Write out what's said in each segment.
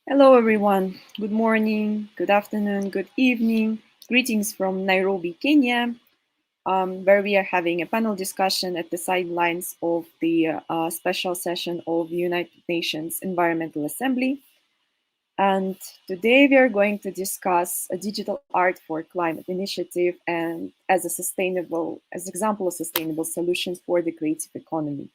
Hello, everyone. Good morning, good afternoon, good evening. Greetings from Nairobi, Kenya, where we are having a panel discussion at the sidelines of the special session of the United Nations Environmental Assembly. And today we are going to discuss a digital art for climate initiative and as example of sustainable solutions for the creative economy.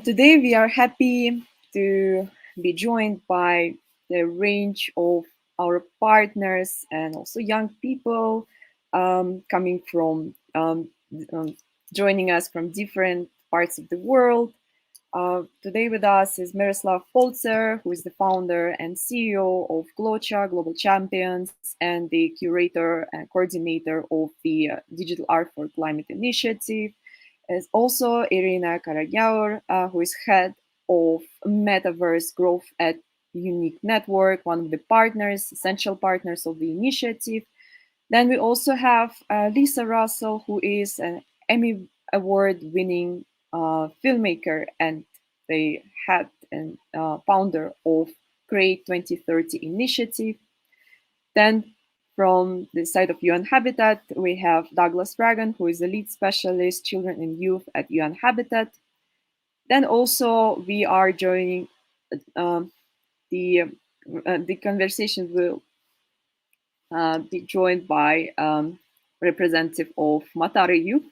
Today, we are happy to be joined by the range of our partners and also young people coming from um, joining us from different parts of the world. Today with us is Miroslav Polzer, who is the founder and CEO of GloCha, Global Champions, and the curator and coordinator of the Digital Art for Climate initiative. There's also Irina Karagyaur, who is head of metaverse growth at Unique Network, one of the partners, essential partners of the initiative. Then we also have Lisa Russell, who is an Emmy Award-winning filmmaker and the head and founder of Create 2030 initiative. Then from the side of UN Habitat, we have Douglas Reagan, who is the lead specialist, children and youth at UN Habitat. Then also we are joining um, the conversation will be joined by representative of Matare Youth,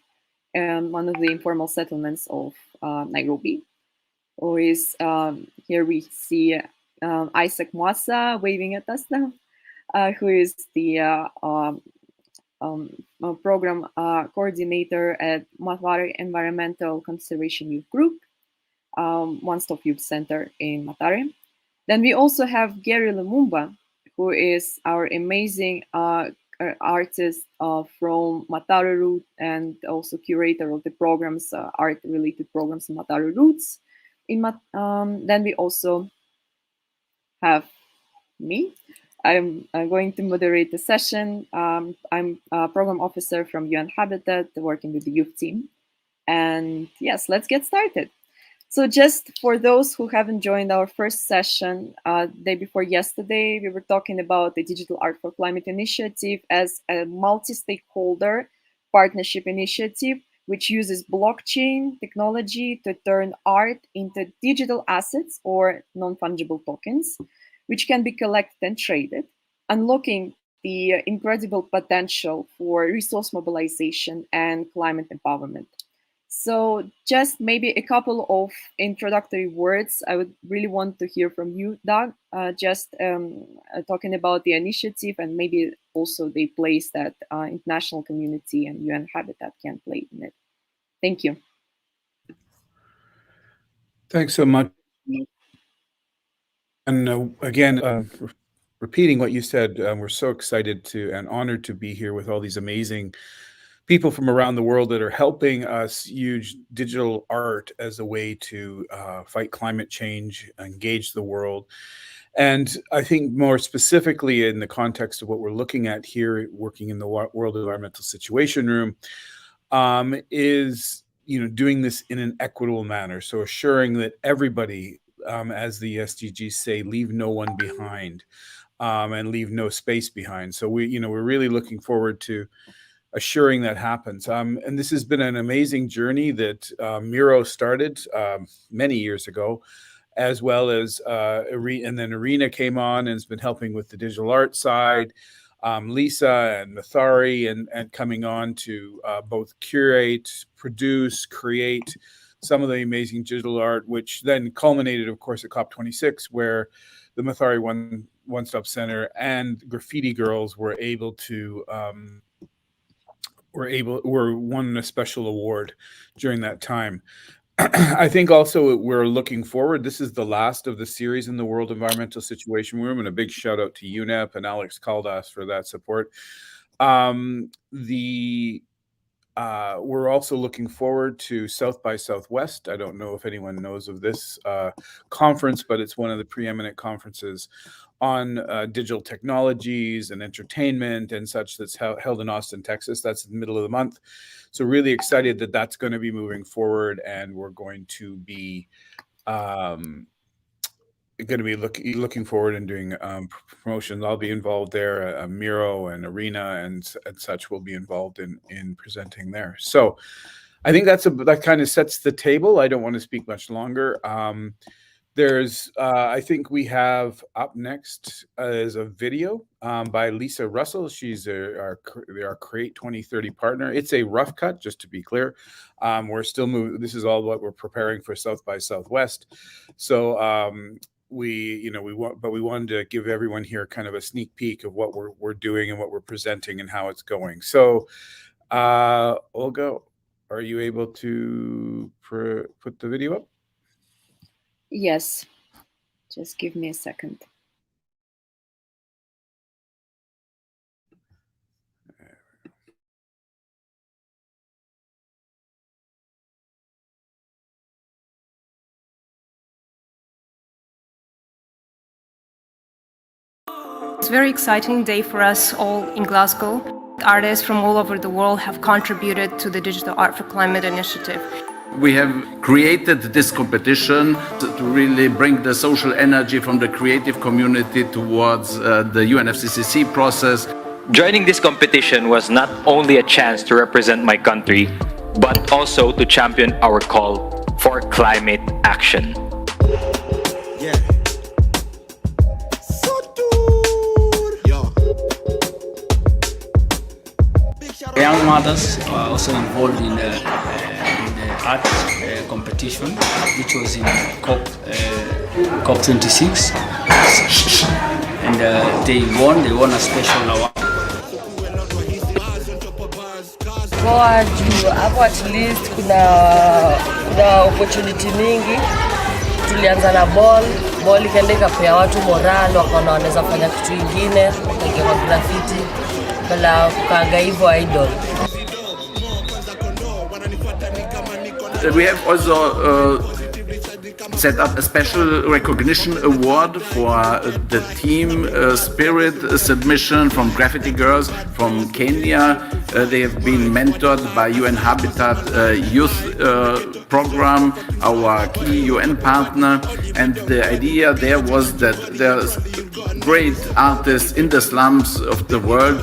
one of the informal settlements of Nairobi. Who is here we see Isaac Mwasa waving at us now, who is the program coordinator at Matare Environmental Conservation Youth Group, one-stop youth center in Matare. Then we also have Gary Lumumba, who is our amazing artist from Matare Root and also curator of the programs, art-related programs in Matare Roots. Then we also have me. I'm going to moderate the session. I'm a program officer from UN Habitat, working with the youth team. And yes, let's get started. So just for those who haven't joined our first session, day before yesterday, we were talking about the Digital Art for Climate initiative as a multi-stakeholder partnership initiative, which uses blockchain technology to turn art into digital assets or non-fungible tokens, which can be collected and traded, unlocking the incredible potential for resource mobilization and climate empowerment. So just maybe a couple of introductory words. I would really want to hear from you, Doug, just talking about the initiative and maybe also the place that international community and UN Habitat can play in it. Thank you. Thanks so much. And again, repeating what you said, we're so excited to and honored to be here with all these amazing people from around the world that are helping us use digital art as a way to fight climate change, engage the world. And I think more specifically in the context of what we're looking at here, working in the World Environmental Situation Room, is doing this in an equitable manner. So assuring that everybody, as the SDGs say, leave no one behind, and leave no space behind. So we're really looking forward to assuring that happens. And this has been an amazing journey that Miro started many years ago, as well as and then Irina came on and has been helping with the digital art side. Lisa and Mathari and coming on to both curate, produce, create some of the amazing digital art, which then culminated, of course, at COP26, where the Mathari One Stop Center and Graffiti Girls were able to won a special award during that time. I think also we're looking forward. This is the last of the series in the World Environmental Situation Room, and a big shout out to UNEP and Alex Caldas for that support. We're also looking forward to South by Southwest. I don't know if anyone knows of this conference, but it's one of the preeminent conferences on digital technologies and entertainment and such that's held in Austin, Texas. That's in the middle of the month. So really excited that that's going to be moving forward, and we're going to be going to be looking forward and doing promotions. I'll be involved there. Miro and Arena and such will be involved in presenting there. So I think that kind of sets the table. I don't want to speak much longer. I think we have up next is a video by Lisa Russell. She's our Create 2030 partner. It's a rough cut, just to be clear. We're still moving. This is all what we're preparing for South by Southwest. So we wanted to give everyone here kind of a sneak peek of what we're doing and what we're presenting and how it's going. So Olga, are you able to put the video up? Yes, just give me a second. It's a very exciting day for us all in Glasgow. Artists from all over the world have contributed to the Digital Art for Climate initiative. We have created this competition to really bring the social energy from the creative community towards the UNFCCC process. Joining this competition was not only a chance to represent my country, but also to champion our call for climate action. Yeah. Young mothers are also involved in the art competition, which was in COP26, and they won a special award. Poa juu hapo at least kuna opportunity mingi. Tulianza na ball ikaenda ikapea watu morale, wakaona wanaweza fanya kitu kingine, wakaingia graffiti bila kukaga hivyo idol. We have also set up a special recognition award for the team spirit submission from Graffiti Girls from Kenya. They have been mentored by UN Habitat Youth Program, our key UN partner, and the idea there was that there's great artists in the slums of the world,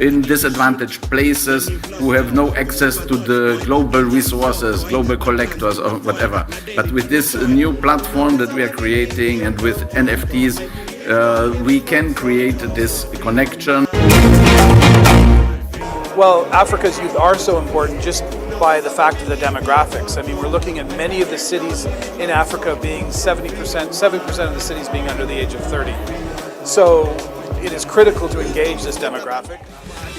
in disadvantaged places, who have no access to the global resources, global collectors or whatever. But with this new platform that we are creating and with NFTs, we can create this connection. Well, Africa's youth are so important just by the fact of the demographics. I mean, we're looking at many of the cities in Africa being 7% of the cities being under the age of 30. So it is critical to engage this demographic.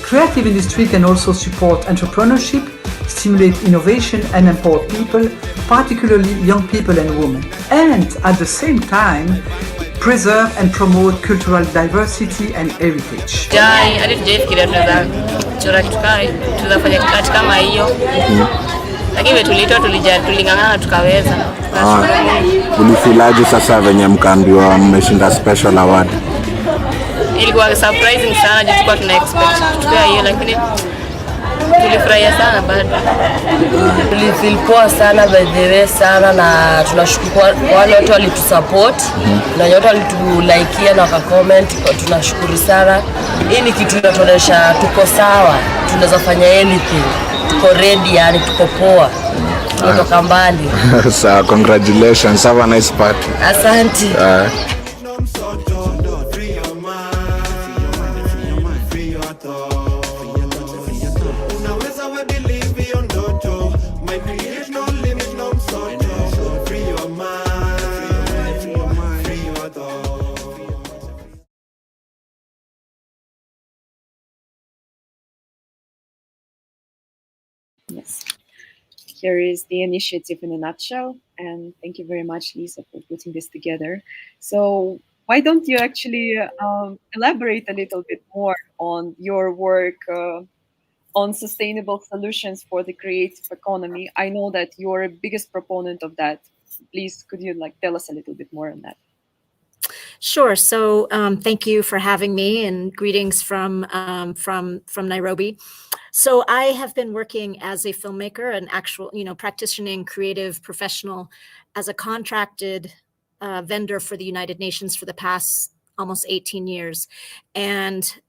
Creative industry can also support entrepreneurship, stimulate innovation and empower people, particularly young people and women, and at the same time preserve and promote cultural diversity and heritage. Hadi tujafikiria tunaweza chora tunafanya kitu kama hiyo. Lakini tulingangana tukaweza. Ulifilaje sasa venye mkaambiwa mmeshinda special award? Ilikuwa surprising sana, tulikuwa tuna expect tukio hiyo, lakini tulifurahia sana bado. Tulifeel poa sana by the way sana, na tunashukuru kwa wale watu walitusupport na wote walitulikeia na wakacomment. Tunashukuru sana. Hii ni kitu inatuonyesha tuko sawa, tunaweza fanya anything, tuko ready, yani tuko poa, tunatoka mbali. So congratulations, have a nice party. Asante. Yes. Here is the initiative in a nutshell, and thank you very much, Lisa, for putting this together. So why don't you actually elaborate a little bit more on your work on sustainable solutions for the creative economy? I know that you're a biggest proponent of that. Please, could you tell us a little bit more on that? Sure. So thank you for having me, and greetings from Nairobi. So I have been working as a filmmaker, an actual, practicing creative professional, as a contracted vendor for the United Nations for the past almost 18 years. And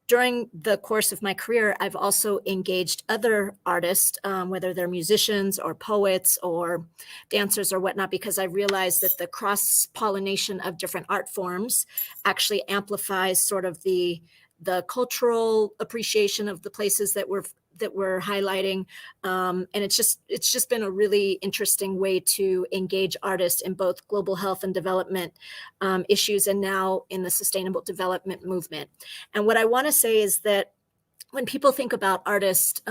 during the course of my career, I've also engaged other artists, whether they're musicians or poets or dancers or whatnot, because I realized that the cross-pollination of different art forms actually amplifies sort of the cultural appreciation of the places that we're highlighting, and it's just been a really interesting way to engage artists in both global health and development issues, and now in the sustainable development movement. And what I want to say is that when people think about artists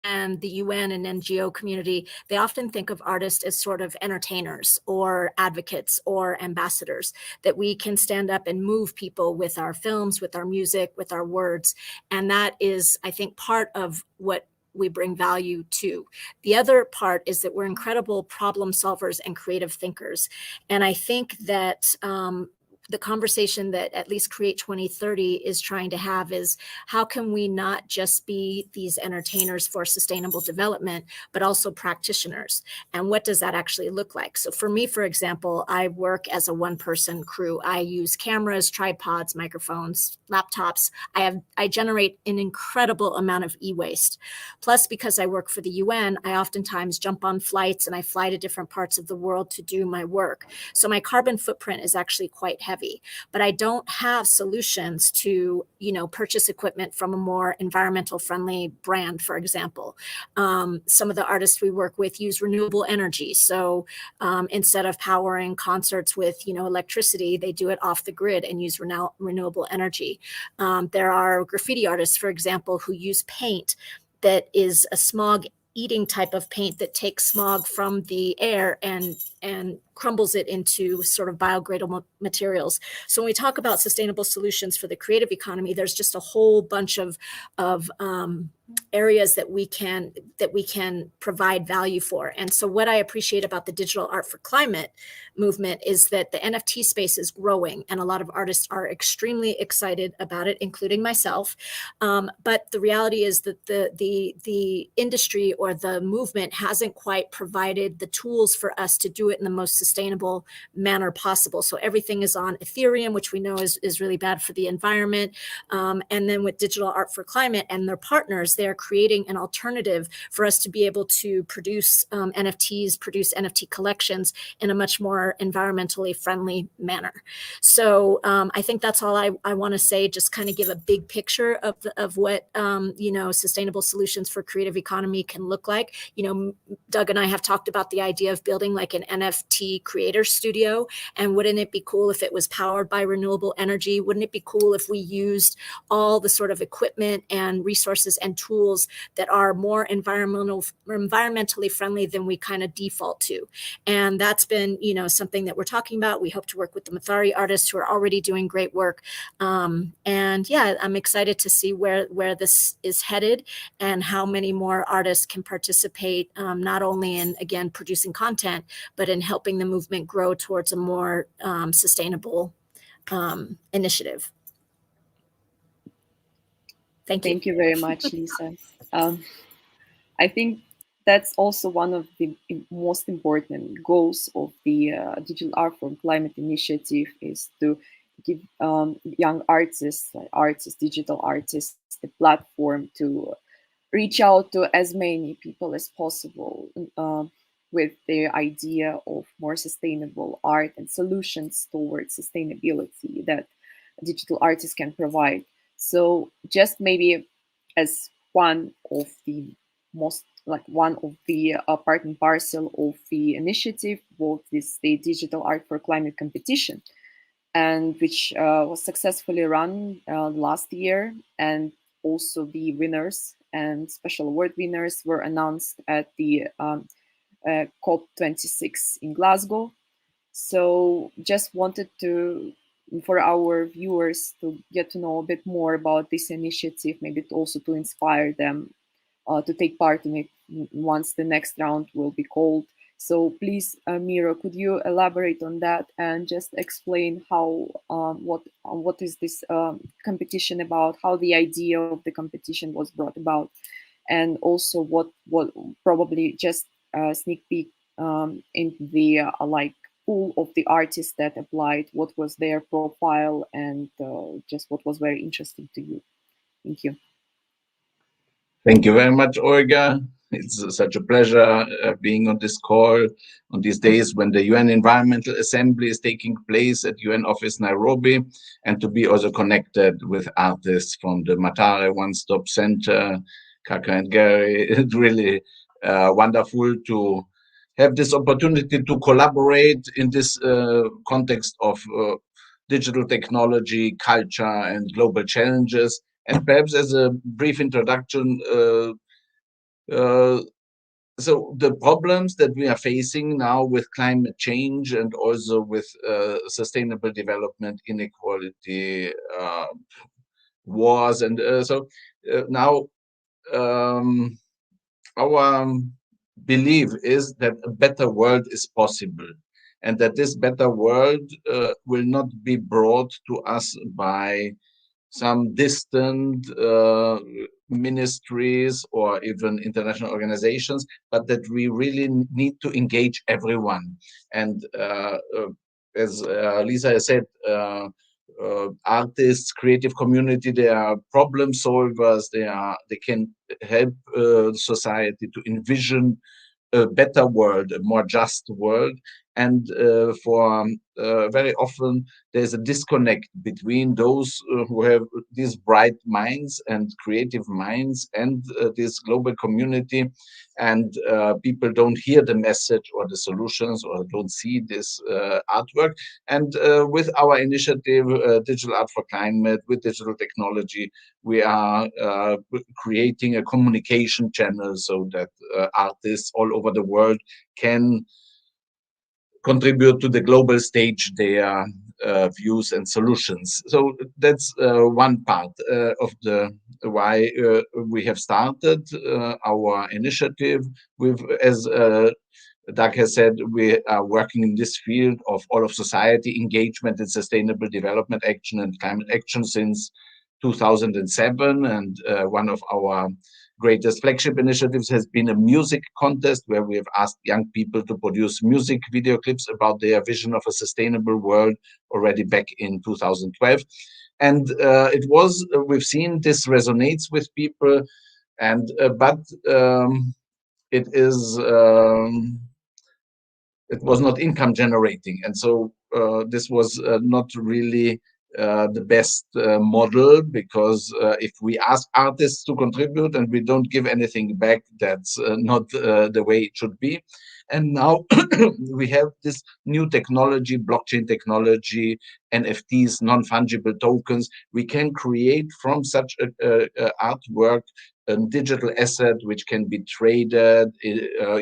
and the UN and NGO community, they often think of artists as sort of entertainers or advocates or ambassadors, that we can stand up and move people with our films, with our music, with our words. And that is, I think, part of what we bring value to. The other part is that we're incredible problem solvers and creative thinkers. And I think that the conversation that at least Create 2030 is trying to have is, how can we not just be these entertainers for sustainable development, but also practitioners? And what does that actually look like? So for me, for example, I work as a one-person crew. I use cameras, tripods, microphones, laptops. I generate an incredible amount of e-waste. Plus, because I work for the UN, I oftentimes jump on flights and I fly to different parts of the world to do my work. So my carbon footprint is actually quite heavy. But I don't have solutions to, purchase equipment from a more environmental friendly brand, for example. Some of the artists we work with use renewable energy. So instead of powering concerts with, electricity, they do it off the grid and use renewable energy. There are graffiti artists, for example, who use paint that is a smog eating type of paint that takes smog from the air and crumbles it into sort of biodegradable materials. So when we talk about sustainable solutions for the creative economy, there's just a whole bunch of areas that we can provide value for. And so what I appreciate about the Digital Art for Climate movement is that the NFT space is growing, and a lot of artists are extremely excited about it, including myself. But the reality is that the industry or the movement hasn't quite provided the tools for us to do it in the most sustainable manner possible. So everything is on Ethereum, which we know is really bad for the environment. And then with Digital Art for Climate and their partners, they're creating an alternative for us to be able to produce NFTs, produce NFT collections in a much more environmentally friendly manner. So I think that's all I want to say, just kind of give a big picture of what, sustainable solutions for creative economy can look like. Doug and I have talked about the idea of building like an NFT creator studio. And wouldn't it be cool if it was powered by renewable energy? Wouldn't it be cool if we used all the sort of equipment and resources and tools that are more environmentally friendly than we kind of default to? And that's been, something that we're talking about. We hope to work with the Mathari artists who are already doing great work. And yeah, I'm excited to see where this is headed and how many more artists can participate, not only in, again, producing content, but in helping the movement grow towards a more sustainable initiative. Thank you very much, Lisa. I think that's also one of the most important goals of the Digital Art for Climate initiative, is to give young artists, digital artists, the platform to reach out to as many people as possible with their idea of more sustainable art and solutions towards sustainability that digital artists can provide. So just maybe as one of the part and parcel of the initiative was the Digital Art for Climate competition, and which was successfully run last year. And also the winners and special award winners were announced at the COP26 in Glasgow. So just wanted for our viewers to get to know a bit more about this initiative, maybe also to inspire them to take part in it once the next round will be called. So please, Miro, could you elaborate on that and just explain how what is this competition about, how the idea of the competition was brought about, and also what probably just sneak peek into the pool of the artists that applied, what was their profile, and just what was very interesting to you. Thank you. Thank you very much, Olga. It's such a pleasure being on this call on these days when the UN Environmental Assembly is taking place at UN Office Nairobi, and to be also connected with artists from the Matare One Stop Center, Kaka and Gary. It's really wonderful to have this opportunity to collaborate in this context of digital technology, culture, and global challenges. And perhaps as a brief introduction, so the problems that we are facing now with climate change and also with sustainable development, inequality, wars, and now our belief is that a better world is possible, and that this better world will not be brought to us by some distant ministries or even international organizations, but that we really need to engage everyone. And as Lisa has said, artists, creative community, they are problem solvers. They can help society to envision a better world, a more just world. And for very often there's a disconnect between those who have these bright minds and creative minds and this global community, and people don't hear the message or the solutions or don't see this artwork. And with our initiative, Digital Art for Climate, with digital technology, we are creating a communication channel so that artists all over the world can contribute to the global stage their views and solutions. So that's one part of the why we have started our initiative. With, as Doug has said, we are working in this field of all of society engagement in sustainable development action and climate action since 2007, and one of our greatest flagship initiatives has been a music contest where we have asked young people to produce music video clips about their vision of a sustainable world already back in 2012. And it was, we've seen this resonates with people, and but it is it was not income generating, and so this was not really the best model, because if we ask artists to contribute and we don't give anything back, that's not the way it should be. And now we have this new technology, blockchain technology, NFTs, non-fungible tokens. We can create from such a artwork a digital asset which can be traded,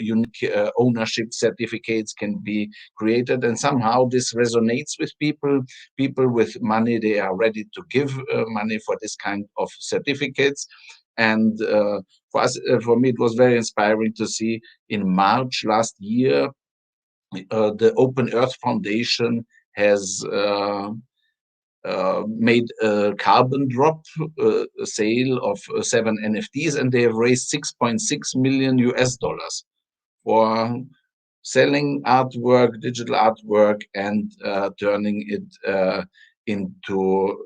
unique ownership certificates can be created, and somehow this resonates with people. People with money, they are ready to give money for this kind of certificates. And for us, for me, it was very inspiring to see in March last year, the Open Earth Foundation has made a carbon drop, a sale of 7 NFTs, and they have raised $6.6 million for selling artwork, digital artwork, and turning it into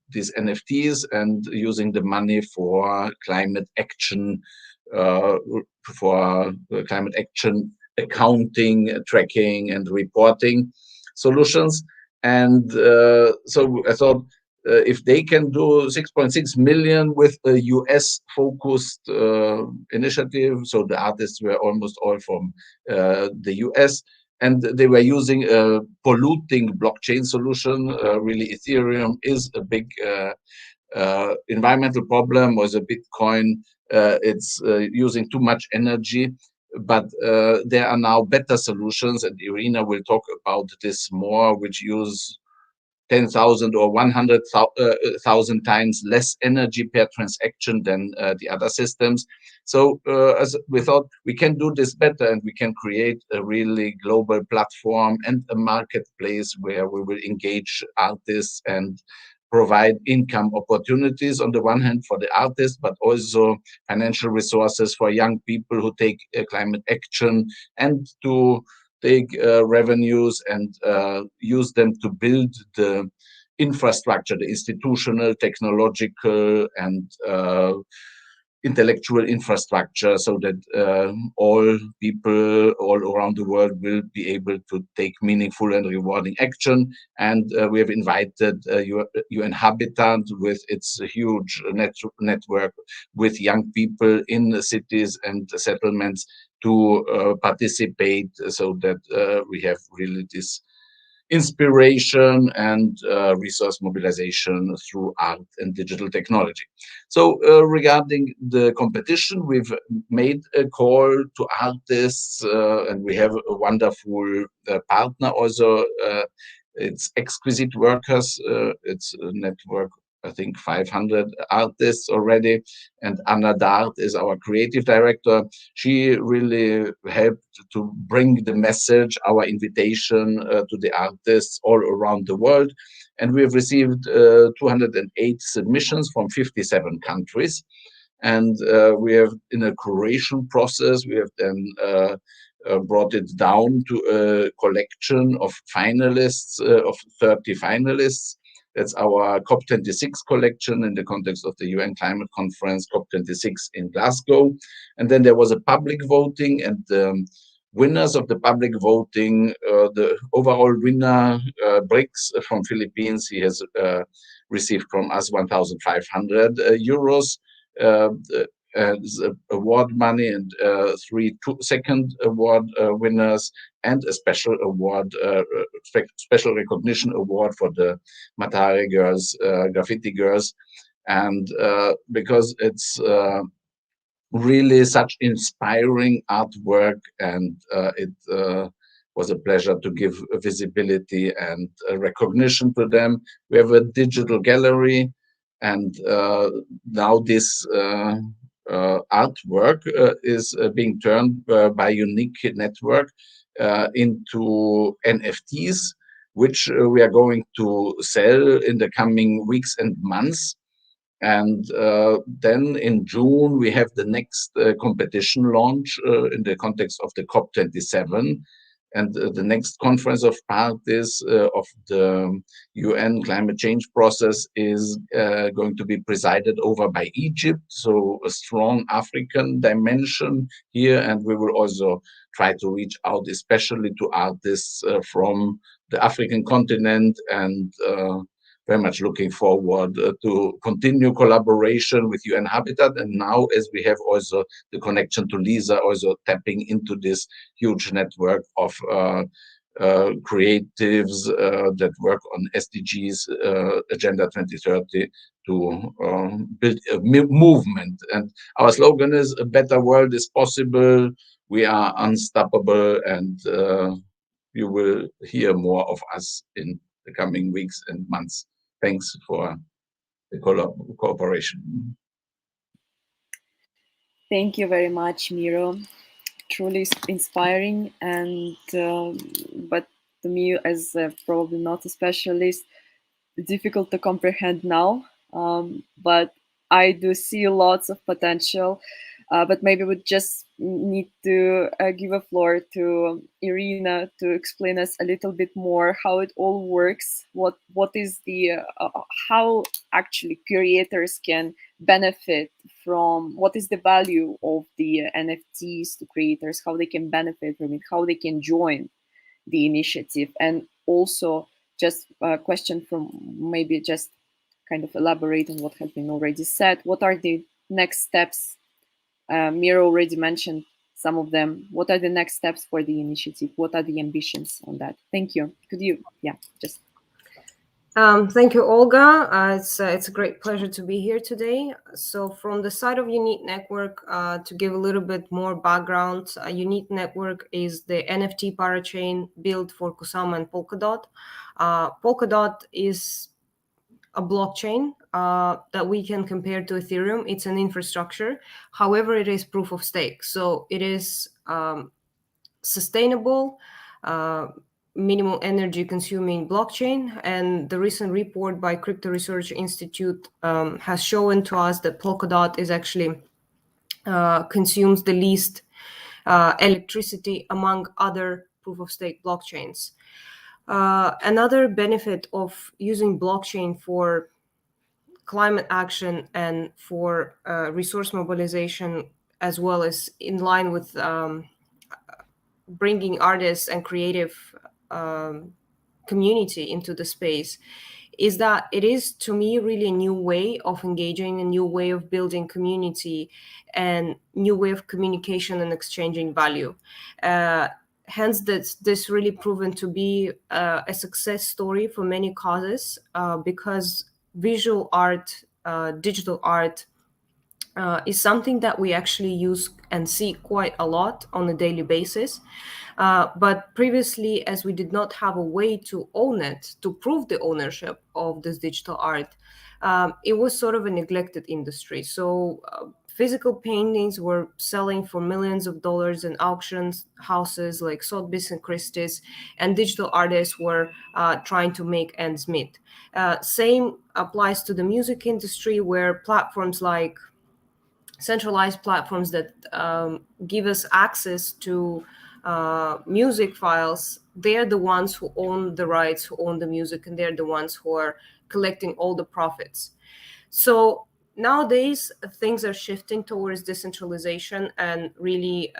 these NFTs and using the money for climate action, accounting, tracking, and reporting solutions. And so I thought, if they can do 6.6 million with a US focused initiative, so the artists were almost all from the US, and they were using a polluting blockchain solution. Really, Ethereum is a big environmental problem, was a Bitcoin. It's using too much energy. But there are now better solutions, and Irina will talk about this more, which use 10,000 or 100,000 times less energy per transaction than the other systems. So as we thought, we can do this better, and we can create a really global platform and a marketplace where we will engage artists and provide income opportunities on the one hand for the artists, but also financial resources for young people who take climate action, and to take revenues and use them to build the infrastructure, the institutional, technological, and intellectual infrastructure, so that all people all around the world will be able to take meaningful and rewarding action. And we have invited UN Habitat with its huge network with young people in the cities and settlements to participate, so that we have really this inspiration and resource mobilization through art and digital technology. So regarding the competition, we've made a call to artists and we have a wonderful partner also. It's Exquisite Workers. It's a network, I think 500 artists already. And Anna Dart is our creative director. She really helped to bring the message, our invitation to the artists all around the world. And we have received 208 submissions from 57 countries. And we have, in a curation process, we have then brought it down to a collection of finalists, of 30 finalists. That's our COP26 collection in the context of the UN Climate Conference, COP26 in Glasgow. And then there was a public voting, and the winners of the public voting, the overall winner, Bricks from Philippines, he has received from us 1,500 euros. As award money, and three second award winners, and a special award, special recognition award for the Matare girls, graffiti girls. And because it's really such inspiring artwork, and it was a pleasure to give visibility and recognition to them. We have a digital gallery, and now this artwork is being turned by Unique Network into NFTs, which we are going to sell in the coming weeks and months. And then in June, we have the next competition launch in the context of the COP27. And the next conference of parties of the UN climate change process is going to be presided over by Egypt. So a strong African dimension here. And we will also try to reach out, especially to artists from the African continent, and very much looking forward to continue collaboration with UN Habitat. And now, as we have also the connection to Lisa, also tapping into this huge network of creatives that work on SDGs, Agenda 2030, to build a movement. And our slogan is, a better world is possible, we are unstoppable, and you will hear more of us in the coming weeks and months. Thanks for the cooperation. Thank you very much, Miro. Truly inspiring, and but to me, as probably not a specialist, difficult to comprehend now. But I do see lots of potential. But maybe we just need to give a floor to Irina to explain us a little bit more how it all works. What is the how actually curators can benefit from, what is the value of the NFTs to creators, how they can benefit from it, how they can join the initiative, and also just a question from maybe just kind of elaborate on what has been already said. What are the next steps? Miro already mentioned some of them. What are the next steps for the initiative? What are the ambitions on that? Thank you. Could you, just. Thank you, Olga. It's a great pleasure to be here today. So from the side of Unique Network, to give a little bit more background, Unique Network is the NFT parachain built for Kusama and Polkadot. Polkadot is a blockchain that we can compare to Ethereum. It's an infrastructure. However, it is proof of stake. So it is sustainable, minimal energy consuming blockchain. And the recent report by Crypto Research Institute has shown to us that Polkadot is actually consumes the least electricity among other proof-of-stake blockchains. Another benefit of using blockchain for climate action and for resource mobilization, as well as in line with bringing artists and creative community into the space, is that it is, to me, really a new way of engaging, a new way of building community, and new way of communication and exchanging value. Hence, this really proven to be a success story for many causes, because visual art, digital art, is something that we actually use and see quite a lot on a daily basis. But previously, as we did not have a way to own it, to prove the ownership of this digital art, it was sort of a neglected industry. So physical paintings were selling for millions of dollars in auctions houses like Sotheby's and Christie's, and digital artists were trying to make ends meet. Same applies to the music industry, where platforms like centralized platforms that give us access to music files, they're the ones who own the rights, who own the music, and they're the ones who are collecting all the profits. So nowadays, things are shifting towards decentralization, and really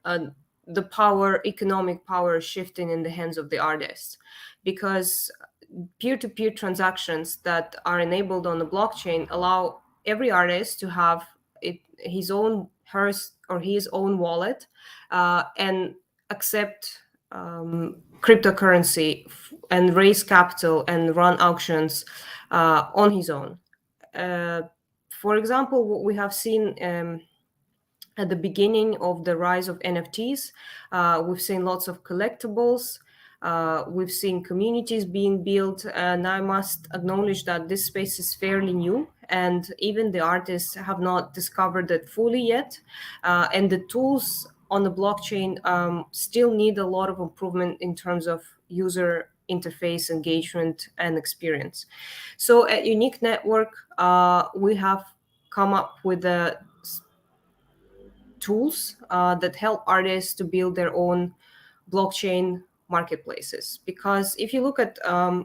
the power, economic power, is shifting in the hands of the artists, because peer-to-peer transactions that are enabled on the blockchain allow every artist to have his own wallet, and accept cryptocurrency and raise capital and run auctions on his own. For example, what we have seen at the beginning of the rise of NFTs, we've seen lots of collectibles. We've seen communities being built, and I must acknowledge that this space is fairly new, and even the artists have not discovered it fully yet. And the tools on the blockchain still need a lot of improvement in terms of user interface, engagement, and experience. So at Unique Network, we have come up with the tools that help artists to build their own blockchain marketplaces. Because if you look at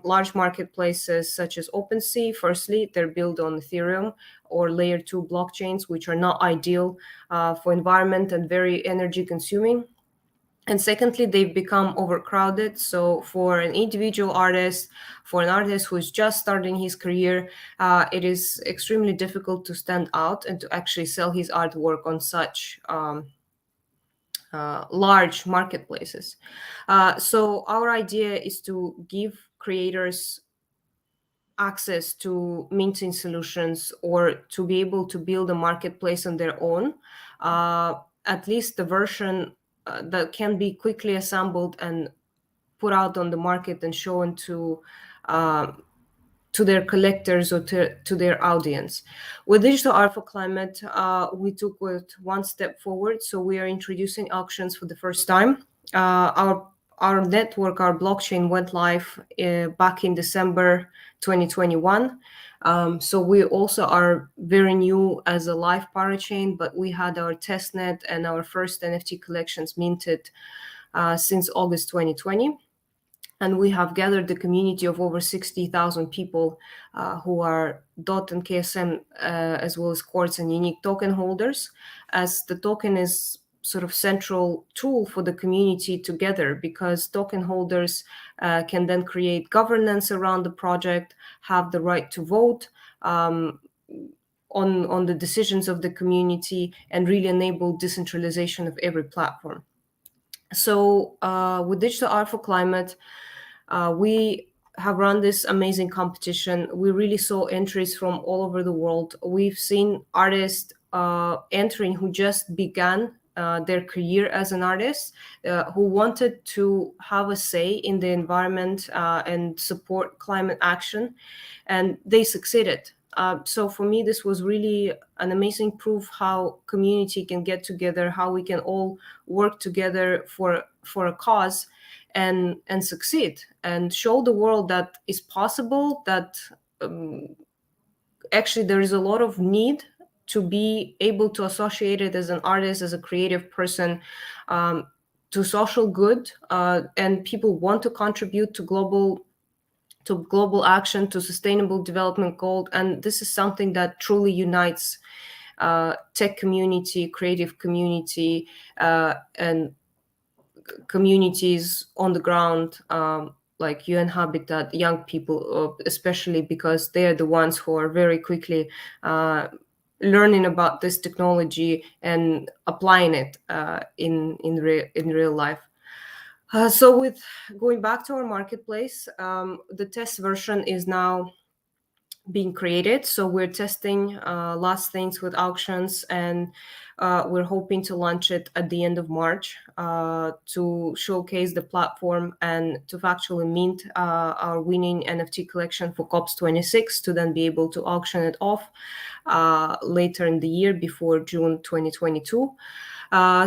large marketplaces such as OpenSea, firstly, they're built on Ethereum or layer 2 blockchains, which are not ideal for environment and very energy consuming. And secondly, they've become overcrowded. So for an individual artist, for an artist who is just starting his career, it is extremely difficult to stand out and to actually sell his artwork on such large marketplaces. So our idea is to give creators access to minting solutions, or to be able to build a marketplace on their own, at least the version that can be quickly assembled and put out on the market and shown to their collectors or to their audience. With DigitalArt4Climate, we took it one step forward. So we are introducing auctions for the first time. Our network, our blockchain went live back in December 2021. So we also are very new as a live parachain, but we had our testnet and our first NFT collections minted since August 2020. And we have gathered the community of over 60,000 people who are DOT and KSM, as well as Quartz and Unique token holders, as the token is sort of central tool for the community together, because token holders can then create governance around the project, have the right to vote on the decisions of the community, and really enable decentralization of every platform. So with DigitalArt4Climate, we have run this amazing competition. We really saw entries from all over the world. We've seen artists entering who just began their career as an artist, who wanted to have a say in the environment and support climate action, and they succeeded. So for me, this was really an amazing proof how community can get together, how we can all work together for a cause and succeed, and show the world that is possible, that actually there is a lot of need to be able to associate it as an artist, as a creative person, to social good, and people want to contribute to global action, to sustainable development goal. And this is something that truly unites tech community, creative community, and communities on the ground, like UN Habitat, young people, especially because they are the ones who are very quickly learning about this technology and applying it in real life. So with going back to our marketplace, the test version is now being created. So we're testing last things with auctions, and we're hoping to launch it at the end of March to showcase the platform and to actually mint our winning NFT collection for COP26, to then be able to auction it off later in the year before June 2022.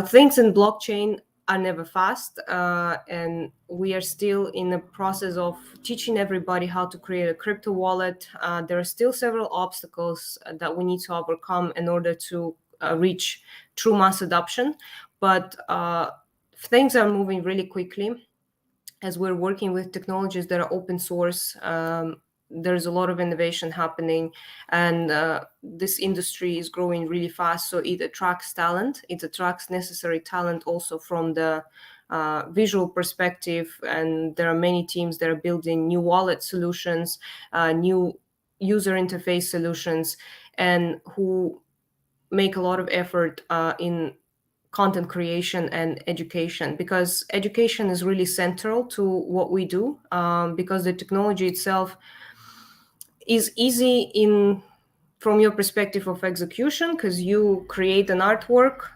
Things in blockchain are never fast, and we are still in the process of teaching everybody how to create a crypto wallet. There are still several obstacles that we need to overcome in order to reach true mass adoption, but things are moving really quickly as we're working with technologies that are open source. There's a lot of innovation happening, and this industry is growing really fast. So it attracts talent. It attracts necessary talent also from the visual perspective. And there are many teams that are building new wallet solutions, new user interface solutions, and who make a lot of effort in content creation and education, because education is really central to what we do, because the technology itself is easy from your perspective of execution, because you create an artwork,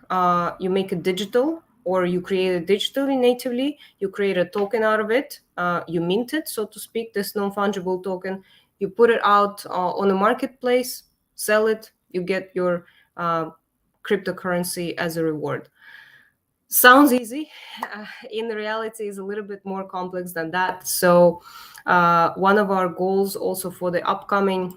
you make it digital, or you create it digitally natively, you create a token out of it, you mint it, so to speak, this non-fungible token, you put it out on a marketplace, sell it, you get your cryptocurrency as a reward. Sounds easy. In reality, is a little bit more complex than that. So one of our goals also for the upcoming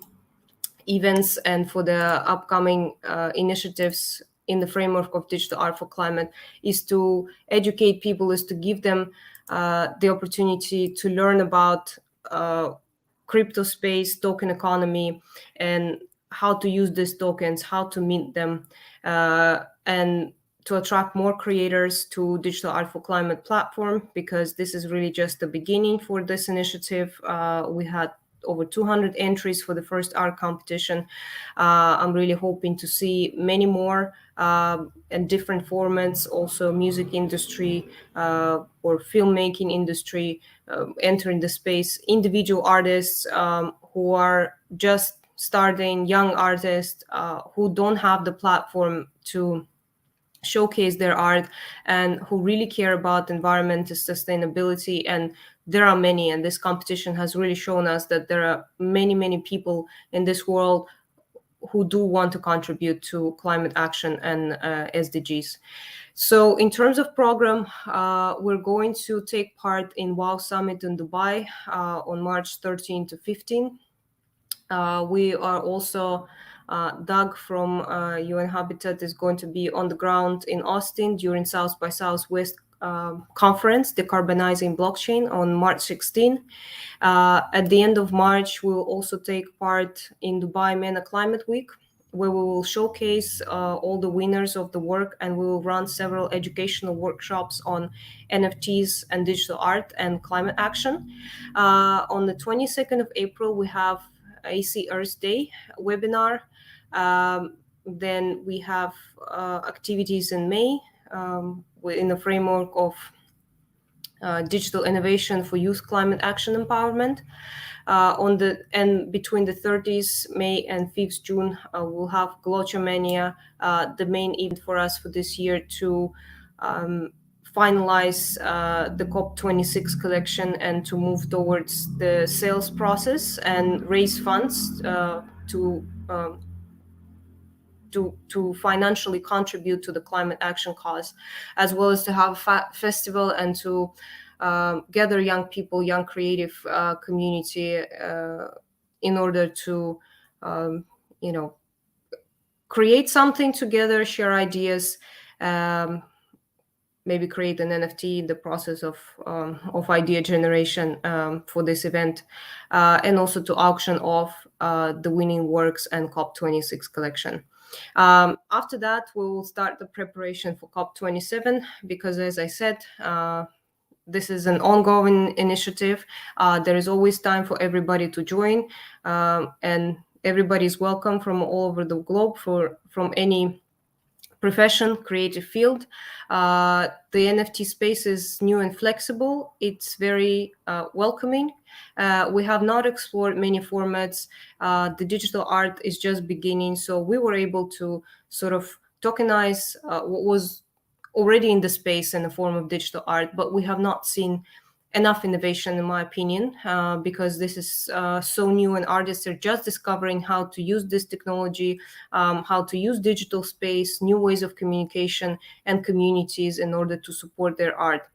events and for the upcoming initiatives in the framework of Digital Art for Climate is to educate people, is to give them the opportunity to learn about crypto space, token economy, and how to use these tokens, how to mint them, and to attract more creators to Digital Art for Climate platform, because this is really just the beginning for this initiative. We had over 200 entries for the first art competition. I'm really hoping to see many more and different formats, also music industry or filmmaking industry entering the space, individual artists who are just starting, young artists who don't have the platform to showcase their art and who really care about environmental sustainability. And there are many, and this competition has really shown us that there are many people in this world who do want to contribute to climate action and SDGs. So in terms of program, we're going to take part in WOW Summit in Dubai on March 13 to 15. We are also Doug from UN Habitat is going to be on the ground in Austin during South by Southwest conference, Decarbonizing Blockchain, on March 16. At the end of March, we will also take part in Dubai MENA Climate Week, where we will showcase all the winners of the work, and we will run several educational workshops on NFTs and digital art and climate action. On the 22nd of April, we have AC Earth Day webinar. Then we have activities in May in the framework of digital innovation for youth climate action empowerment. And between the 30th May and 5th June, we'll have GloCha Mania, the main event for us for this year, to finalize the COP26 collection and to move towards the sales process and raise funds to financially contribute to the climate action cause, as well as to have a festival and to gather young people, young creative community in order to, create something together, share ideas, maybe create an NFT in the process of idea generation for this event, and also to auction off the winning works and COP26 collection. After that, we will start the preparation for COP27, because as I said, this is an ongoing initiative. There is always time for everybody to join, and everybody is welcome from all over the globe from any profession, creative field. The NFT space is new and flexible. It's very welcoming. We have not explored many formats. The digital art is just beginning, so we were able to sort of tokenize what was already in the space in the form of digital art, but we have not seen enough innovation, in my opinion, because this is so new and artists are just discovering how to use this technology, how to use digital space, new ways of communication and communities in order to support their art.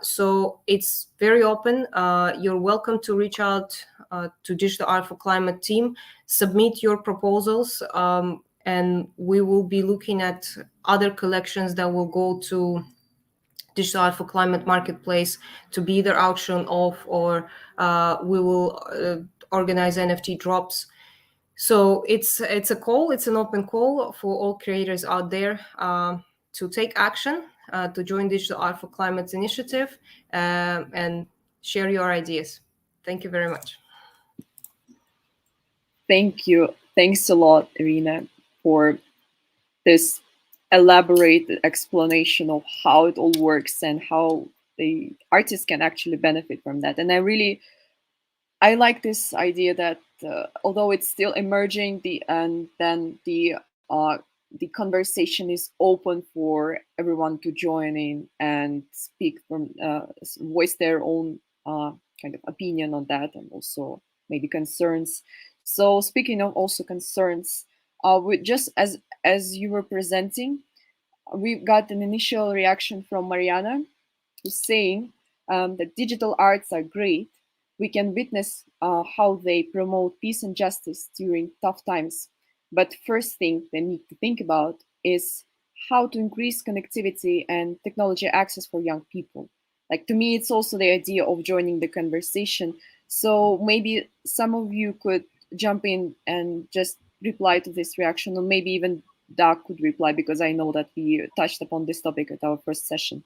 So it's very open. You're welcome to reach out to DigitalArt4Climate team, submit your proposals, and we will be looking at other collections that will go to DigitalArt4Climate marketplace to be either auction off, or we will organize NFT drops. So it's a call, it's an open call for all creators out there to take action, to join DigitalArt4Climate's initiative, and share your ideas. Thank you very much. Thank you. Thanks a lot, Irina, for this elaborate explanation of how it all works and how the artists can actually benefit from that. And I like this idea that although it's still emerging, the conversation is open for everyone to join in and speak from voice their own kind of opinion on that, and also maybe concerns. So speaking of also concerns, just as you were presenting, we got an initial reaction from Mariana, who's saying that digital arts are great. We can witness how they promote peace and justice during tough times. But first thing they need to think about is how to increase connectivity and technology access for young people. Like, to me, it's also the idea of joining the conversation. So maybe some of you could jump in and just reply to this reaction, or maybe even Doug could reply, because I know that we touched upon this topic at our first session.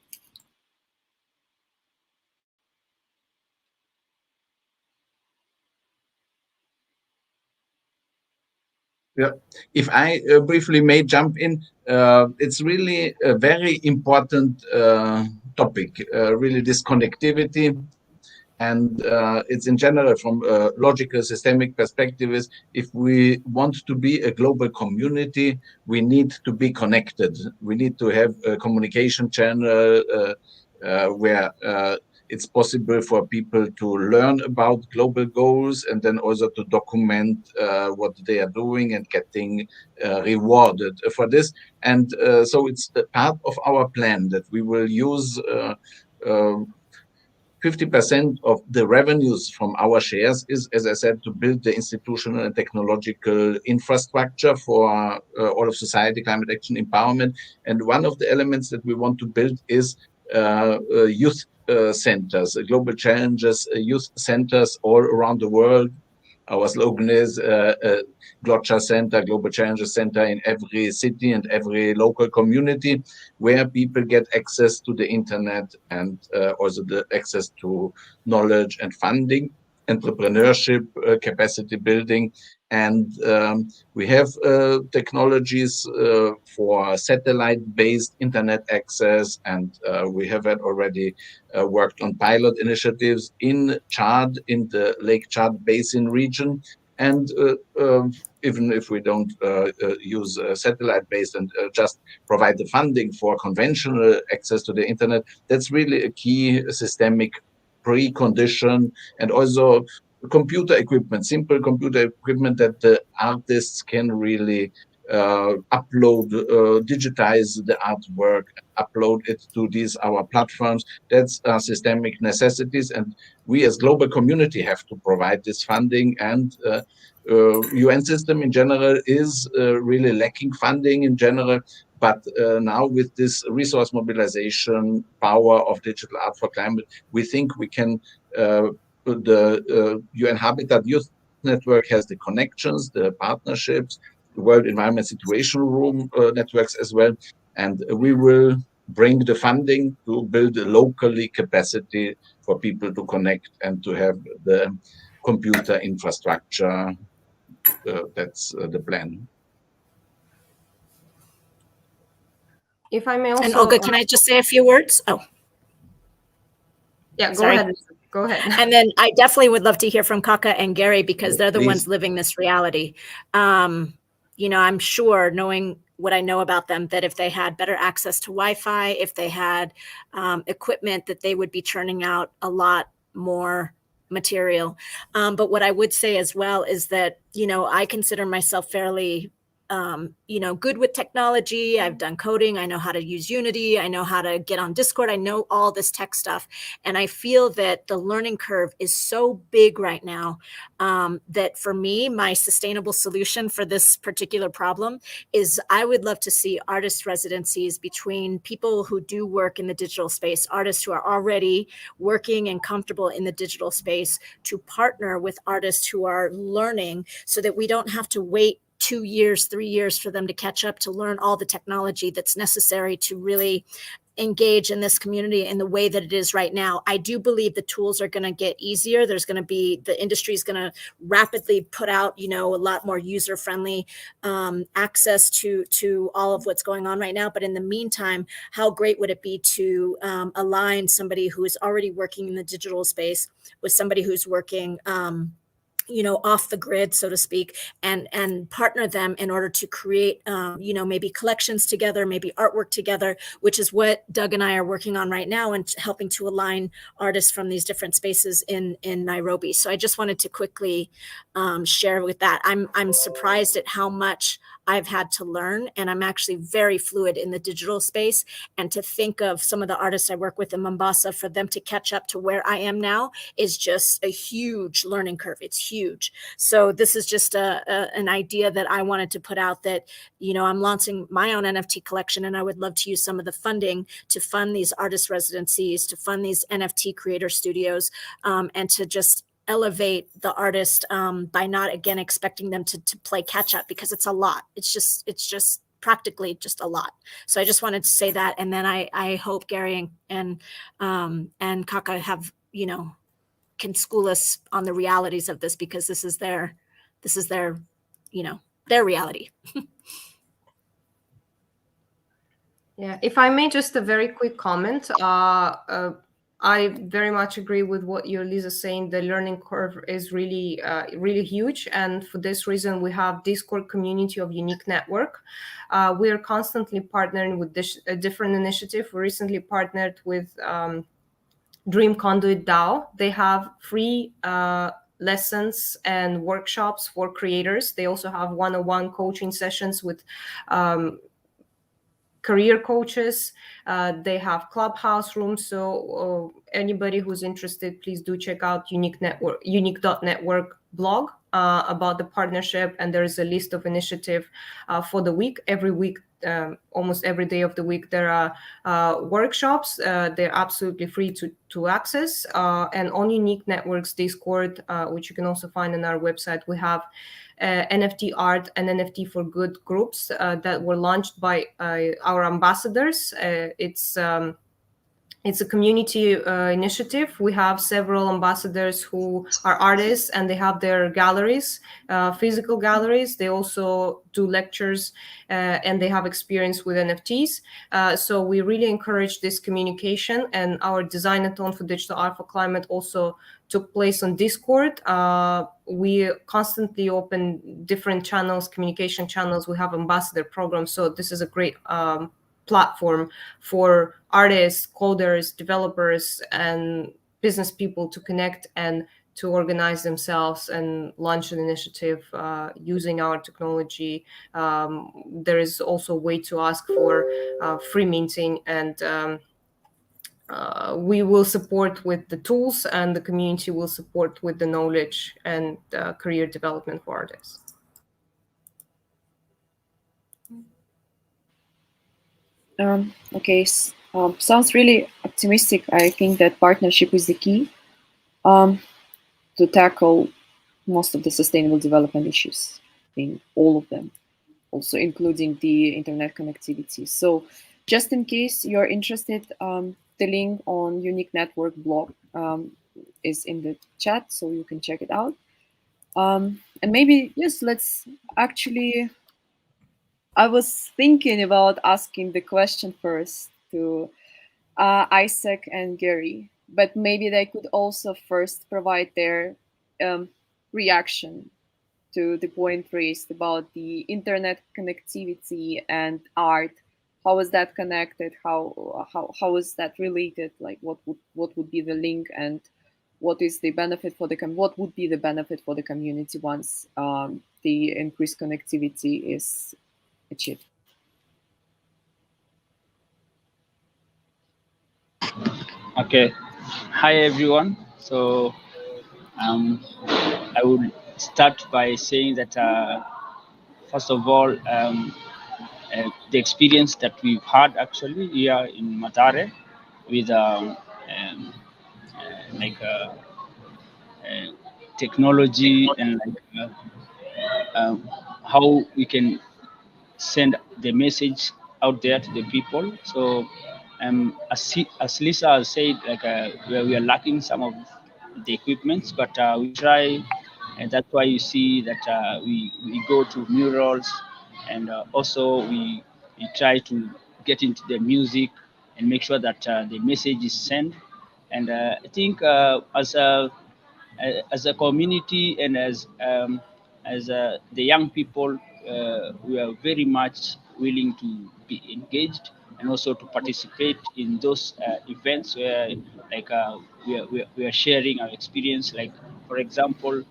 Yeah, if I briefly may jump in, it's really a very important topic, really this connectivity. And it's in general, from a logical systemic perspective, is if we want to be a global community, we need to be connected. We need to have a communication channel where it's possible for people to learn about global goals, and then also to document what they are doing and getting rewarded for this. And so it's a part of our plan that we will use 50% of the revenues from our shares is, as I said, to build the institutional and technological infrastructure for all of society, climate action, empowerment. And one of the elements that we want to build is youth centers, global challenges, youth centers all around the world. Our slogan is GloCha Center, Global Challenges Center, in every city and every local community, where people get access to the internet and also the access to knowledge and funding, entrepreneurship, capacity building. And we have technologies for satellite-based internet access, and we have already worked on pilot initiatives in Chad, in the Lake Chad Basin region. And even if we don't use satellite-based and just provide the funding for conventional access to the internet, that's really a key systemic precondition. And also computer equipment, simple computer equipment that the artists can really upload, digitize the artwork, upload it to these our platforms. That's systemic necessities, and we as global community have to provide this funding and UN system in general is really lacking funding in general. But now with this resource mobilization power of Digital Art for Climate, we think we can, the UN Habitat Youth Network has the connections, the partnerships, the World Environment Situation Room networks as well. And we will bring the funding to build a locally capacity for people to connect and to have the computer infrastructure. That's the plan. If I may also... And Olga, can I just say a few words? Oh. Yeah, go Sorry. ahead. Go ahead. And then I definitely would love to hear from Kaka and Gary, because they're the ones living this reality. You know, I'm sure, knowing what I know about them, that if they had better access to Wi-Fi, if they had equipment, that they would be churning out a lot more material. But what I would say as well is that, you know, I consider myself fairly you know, good with technology. I've done coding. I know how to use Unity. I know how to get on Discord. I know all this tech stuff. And I feel that the learning curve is so big right now that for me, my sustainable solution for this particular problem is I would love to see artist residencies between people who do work in the digital space, artists who are already working and comfortable in the digital space, to partner with artists who are learning, so that we don't have to wait 2 years, 3 years for them to catch up, to learn all the technology that's necessary to really engage in this community in the way that it is right now. I do believe the tools are going to get easier. There's going to be, the industry is going to rapidly put out, you know, a lot more user-friendly access to all of what's going on right now. But in the meantime, how great would it be to align somebody who is already working in the digital space with somebody who's working you know, off the grid, so to speak, and partner them in order to create, you know, maybe collections together, maybe artwork together, which is what Doug and I are working on right now, and helping to align artists from these different spaces in Nairobi. So I just wanted to quickly share with that. I'm surprised at how much I've had to learn, and I'm actually very fluid in the digital space. And to think of some of the artists I work with in Mombasa, for them to catch up to where I am now is just a huge learning curve. It's huge. So this is just an idea that I wanted to put out, that, you know, I'm launching my own NFT collection, and I would love to use some of the funding to fund these artist residencies, to fund these NFT creator studios, and to just elevate the artist by not, again, expecting them to play catch up, because it's a lot. It's just practically just a lot. So I just wanted to say that. And then I hope Gary and Kaka have, you know, can school us on the realities of this, because this is their, you know, their reality. Yeah, if I may, just a very quick comment. I very much agree with what you're, Lisa, saying. The learning curve is really, really huge. And for this reason, we have Discord community of Unique Network. We are constantly partnering with different initiatives. We recently partnered with Dream Conduit DAO. They have free lessons and workshops for creators. They also have one-on-one coaching sessions with career coaches. They have clubhouse rooms. So anybody who's interested, please do check out unique.network blog about the partnership. And there is a list of initiative for the week. Every week, almost every day of the week, there are workshops. They're absolutely free to access. And on Unique Networks Discord, which you can also find on our website, we have NFT art and NFT for good groups that were launched by our ambassadors. It's a community initiative. We have several ambassadors who are artists, and they have their galleries, physical galleries. They also do lectures, and they have experience with NFTs. So we really encourage this communication. And our design-a-thon for DigitalArt4Climate also took place on Discord. We constantly open different channels, communication channels. We have ambassador programs. So this is a great platform for artists, coders, developers, and business people to connect and to organize themselves and launch an initiative using our technology. There is also a way to ask for free minting and we will support with the tools, and the community will support with the knowledge and career development for artists. Okay, sounds really optimistic. I think that partnership is the key to tackle most of the sustainable development issues, in all of them, also including the internet connectivity. So just in case you're interested, the link on Unique Network blog is in the chat, so you can check it out. And maybe, yes, let's actually, I was thinking about asking the question first to Isaac and Gary, but maybe they could also first provide their reaction to the point raised about the internet connectivity and art. How is that connected? How is that related? Like, what would be the link, and what is the benefit for the what would be the benefit for the community once the increased connectivity is achieved? Okay. Hi everyone. So I would start by saying that first of all, the experience that we've had actually here in Matare with like technology and like how we can send the message out there to the people. So, as Lisa has said, like we are lacking some of the equipments, but we try, and that's why you see that we go to murals, and also we try to get into the music and make sure that the message is sent. And I think as a community and as the young people, we are very much willing to be engaged and also to participate in those events where like we are sharing our experience. Like for example,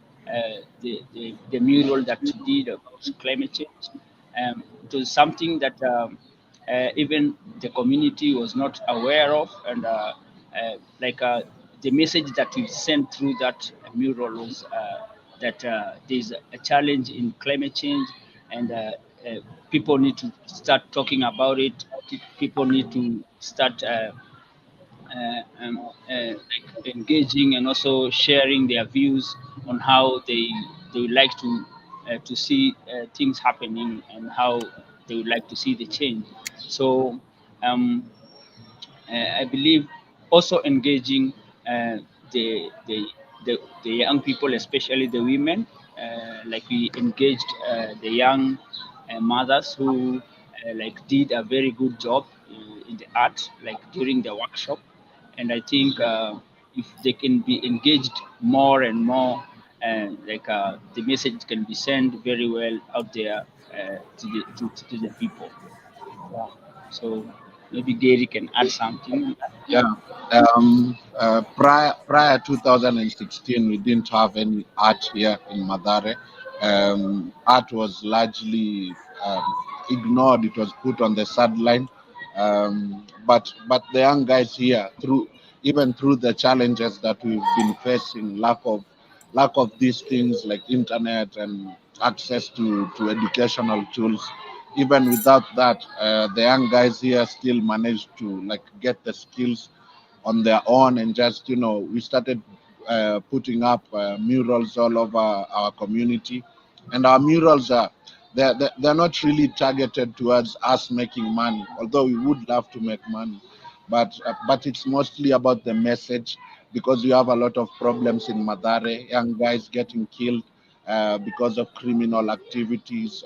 the mural that we did about climate change. It was something that even the community was not aware of, and like the message that we sent through that mural was that there's a challenge in climate change, and people need to start talking about it. People need to start like engaging and also sharing their views on how they would like to see things happening and how they would like to see the change. So um, I believe also engaging the, the, the young people, especially the women, like we engaged the young mothers who like did a very good job in the art, like during the workshop. And I think if they can be engaged more and more, like the message can be sent very well out there to the people. Yeah. So maybe Gary can add something. Yeah. Prior 2016, we didn't have any art here in Madare. Art was largely ignored. It was put on the sideline. But the young guys here, through the challenges that we've been facing, lack of these things like internet and access to educational tools. Even without that, the young guys here still managed to like get the skills on their own, and just we started putting up murals all over our community, and our murals are they're not really targeted towards us making money, although we would love to make money, but it's mostly about the message, because we have a lot of problems in Madare, young guys getting killed because of criminal activities.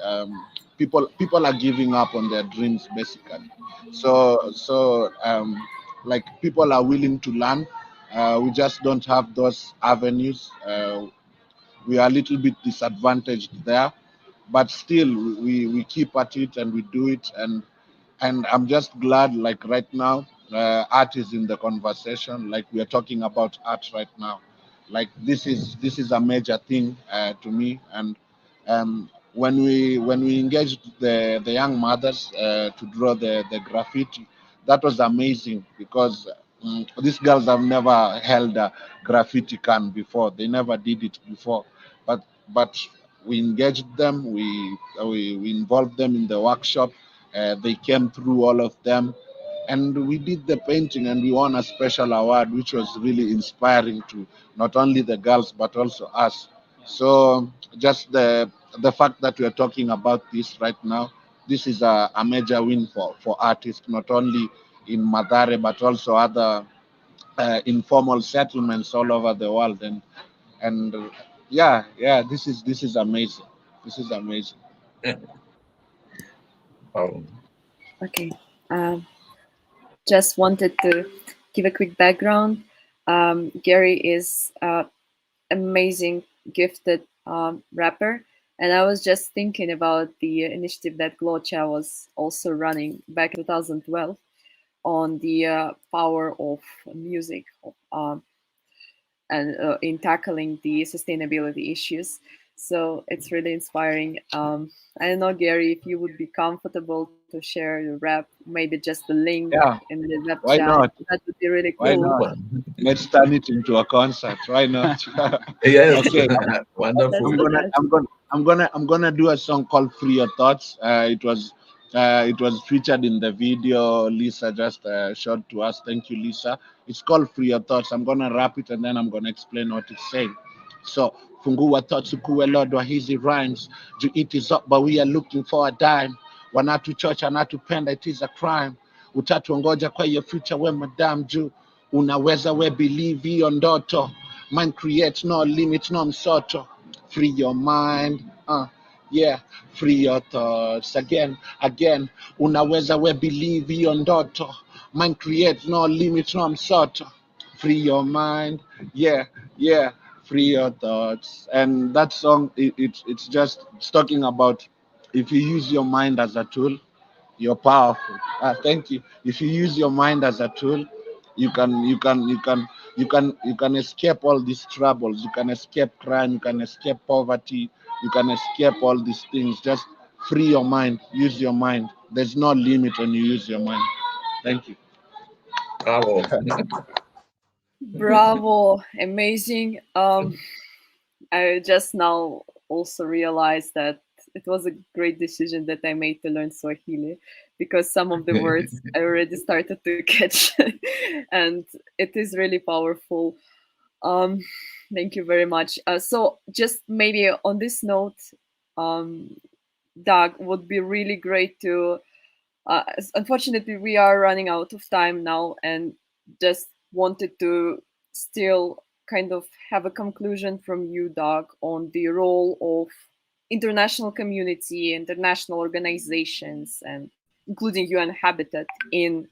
People are giving up on their dreams basically. So like, people are willing to learn. We just don't have those avenues. We are a little bit disadvantaged there, but still we keep at it and we do it. And I'm just glad, like right now, art is in the conversation. Like, we are talking about art right now. Like, this is a major thing to me. And when we engaged the young mothers to draw the graffiti, that was amazing, because These girls have never held a graffiti can before. They never did it before, but we engaged them. We involved them in the workshop. They came through all of them, and we did the painting, and we won a special award, which was really inspiring to not only the girls but also us. So just the fact that we are talking about this right now, this is a major win for artists, not only in Madare but also other informal settlements all over the world. And yeah, this is amazing. This is amazing. Oh, Okay. Just wanted to give a quick background. Gary is amazing, gifted rapper. And I was just thinking about the initiative that GloCha was also running back in 2012 on the power of music and in tackling the sustainability issues. So it's really inspiring. I don't know, Gary, if you would be comfortable to share your rap, maybe just the link Yeah, in the web why chat. not? That would be really Why cool. not? Let's turn it into a concert. Why not? yes, Okay. Let's wonderful. I'm do gonna that. I'm gonna do a song called "Free Your Thoughts." It was featured in the video Lisa just showed to us. Thank you, Lisa. It's called "Free Your Thoughts." I'm gonna rap it and then I'm gonna explain what it's saying. So, fungua thoughts ukuwe lord wa hizi rhymes. Juu it is up but we are looking for a dime. Wanatuchocha anatupenda, it is a crime. Utatuongoja kwa hiyo future we madam juu unaweza we believe hiyo ndoto. Mind creates no limit, no msoto. Free your mind, yeah, free your thoughts. Again, unaweza we believe hiyo ndoto. Mind creates no limit, no msoto. Free your mind, yeah, free your thoughts. And that song, it's talking about if you use your mind as a tool, you're powerful. Thank you. If you use your mind as a tool, you can escape all these troubles. You can escape crime. You can escape poverty. You can escape all these things. Just free your mind. Use your mind. There's no limit when you use your mind. Thank you. Bravo. Bravo, amazing. I just now also realized that it was a great decision that I made to learn Swahili because some of the words I already started to catch, and it is really powerful. Um, Thank you very much. So, just maybe on this note, um, Doug, would be really great to. Unfortunately, we are running out of time now, and just wanted to still kind of have a conclusion from you, Doug, on the role of international community, international organizations, and including UN Habitat in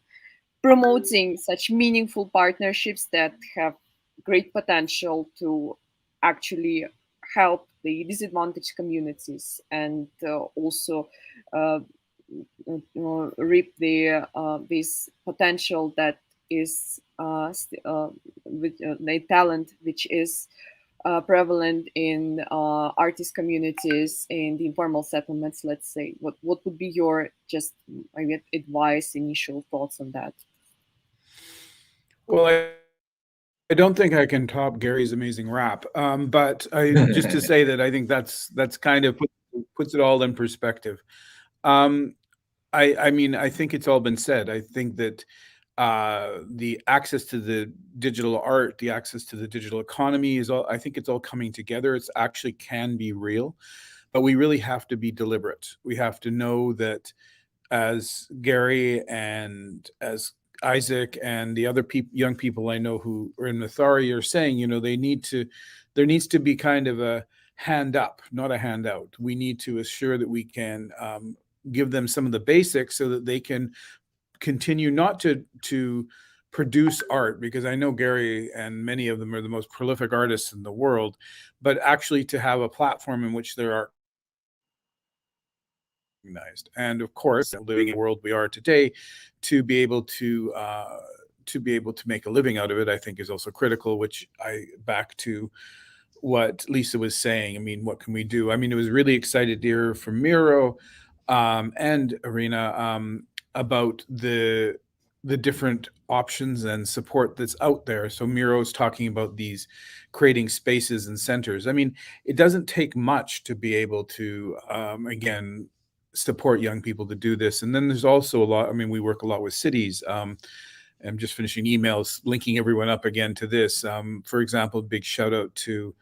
promoting such meaningful partnerships that have great potential to actually help the disadvantaged communities and also uh, reap this potential that is with the talent which is prevalent in artist communities in the informal settlements. Let's say, what would be your just maybe advice, initial thoughts on that? Well, I don't think I can top Gary's amazing rap, but just to say that I think that's kind of puts it all in perspective. I mean, I think it's all been said. I think that the access to the digital art, the access to the digital economy is all. I think it's all coming together. It's actually can be real, but we really have to be deliberate. We have to know that, as Gary and as Isaac and the other young people I know who are in Mathari are saying, there needs to be kind of a hand up, not a handout. We need to assure that we can give them some of the basics so that they can continue not to produce art, because I know Gary and many of them are the most prolific artists in the world, but actually to have a platform in which there are recognized. And of course, living in the world we are today, to be able to make a living out of it, I think is also critical, which I back to what Lisa was saying. I mean, what can we do? I mean, it was really excited to hear from Miro and Arena about the the different options and support that's out there. So Miro's talking about these creating spaces and centers. I mean, it doesn't take much to be able to, again, support young people to do this. And then there's also a lot, I mean, we work a lot with cities. I'm just finishing emails linking everyone up again to this. For example, big shout out to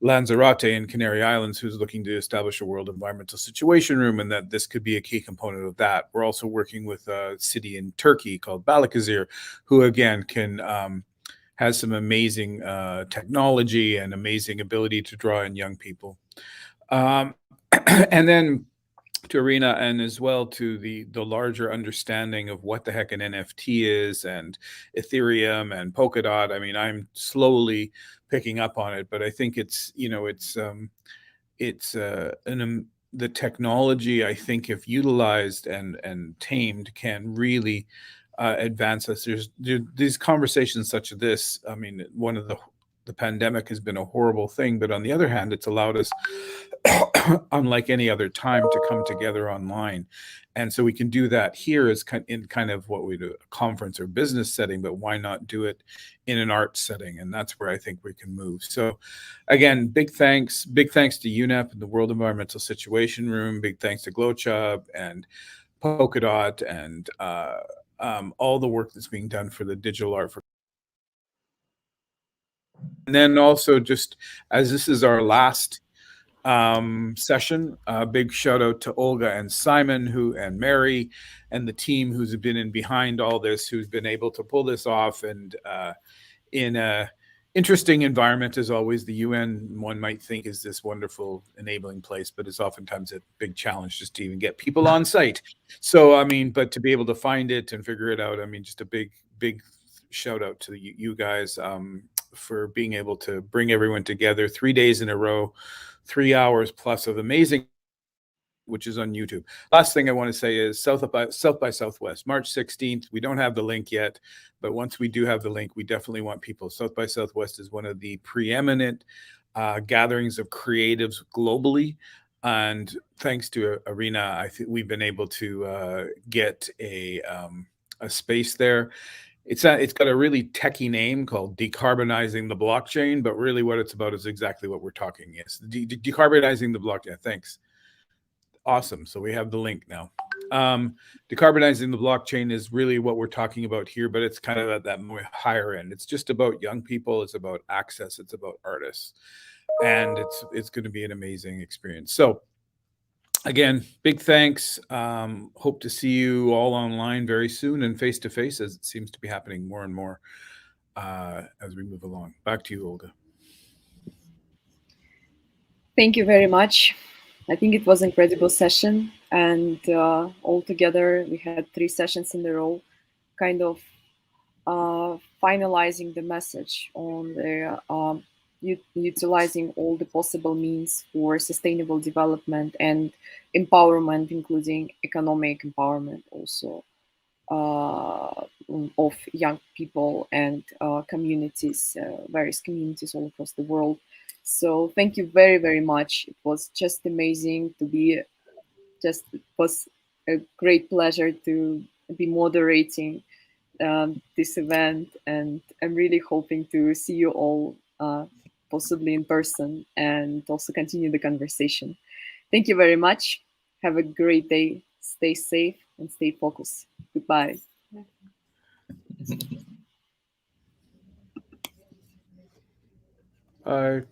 Lanzarote in Canary Islands, who's looking to establish a World Environmental Situation Room, and that this could be a key component of that. We're also working with a city in Turkey called Balıkesir, who again can has some amazing technology and amazing ability to draw in young people. And then to Arena, and as well to the larger understanding of what the heck an NFT is, and Ethereum and Polkadot. I mean, I'm slowly picking up on it, but I think it's, you know, the technology, I think, if utilized and tamed, can really advance us. There's these conversations such as this. I mean, one of the pandemic has been a horrible thing, but on the other hand, it's allowed us, unlike any other time, to come together online. And so we can do that here as kind of what we do, a conference or business setting, but why not do it in an art setting? And that's where I think we can move. So again, big thanks to UNEP and the World Environmental Situation Room. Big thanks to GloCha and Polkadot and all the work that's being done for the digital art for. And then also, just as this is our last session, a big shout out to Olga and Simon and Mary and the team who's been in behind all this, who's been able to pull this off, and in a interesting environment as always. The UN, one might think, is this wonderful enabling place, but it's oftentimes a big challenge just to even get people on site. So I mean, but to be able to find it and figure it out, I mean, just a big shout out to you guys for being able to bring everyone together 3 days in a row, 3 hours plus of amazing, which is on YouTube. Last thing I want to say is South by Southwest, March 16th. We don't have the link yet, but once we do have the link, we definitely want people. South by Southwest is one of the preeminent gatherings of creatives globally. And thanks to Arena, I think we've been able to get a space there. It's got a really techie name called Decarbonizing the Blockchain, but really what it's about is exactly what we're talking. Yes, decarbonizing the blockchain. Thanks. Awesome. So we have the link now. Decarbonizing the blockchain is really what we're talking about here, but it's kind of at that more higher end. It's just about young people. It's about access. It's about artists, and it's going to be an amazing experience. So again, big thanks. Hope to see you all online very soon and face to face, as it seems to be happening more and more as we move along. Back to you, Olga. Thank you very much. I think it was an incredible session, and altogether we had 3 sessions in a row, kind of finalizing the message on the utilizing all the possible means for sustainable development and empowerment, including economic empowerment also of young people and communities, various communities all across the world. So thank you very, very much. It was just amazing to be, it was a great pleasure to be moderating this event, and I'm really hoping to see you all possibly in person and also continue the conversation. Thank you very much. Have a great day. Stay safe and stay focused. Goodbye. Bye.